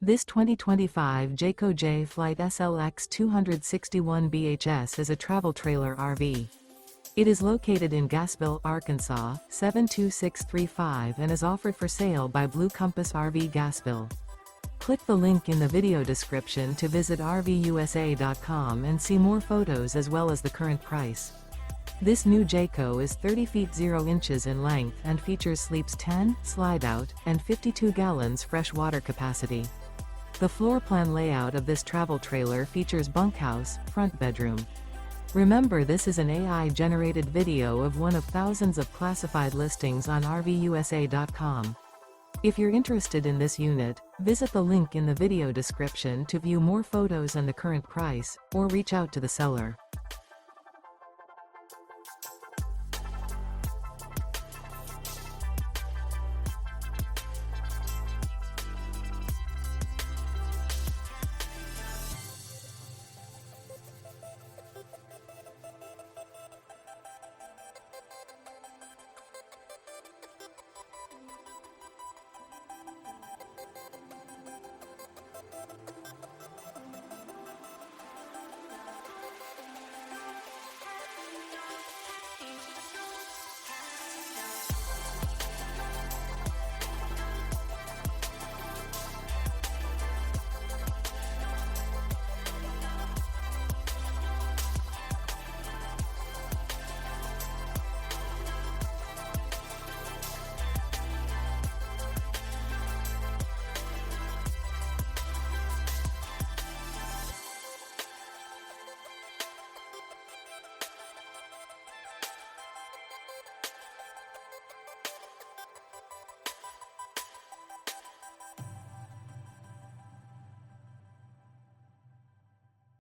This 2025 Jayco Jay Flight SLX 261 BHS is a travel trailer RV. It is located in Gassville, Arkansas, 72635 and is offered for sale by Blue Compass RV Gassville. Click the link in the video description to visit RVUSA.com and see more photos as well as the current price. This new Jayco is 30 feet 0 inches in length and features sleeps 10, Slideout, and 52 gallons fresh water capacity. The floor plan layout of this travel trailer features bunkhouse, front bedroom. Remember, this is an AI-generated video of one of thousands of classified listings on RVUSA.com. If you're interested in this unit, visit the link in the video description to view more photos and the current price, or reach out to the seller.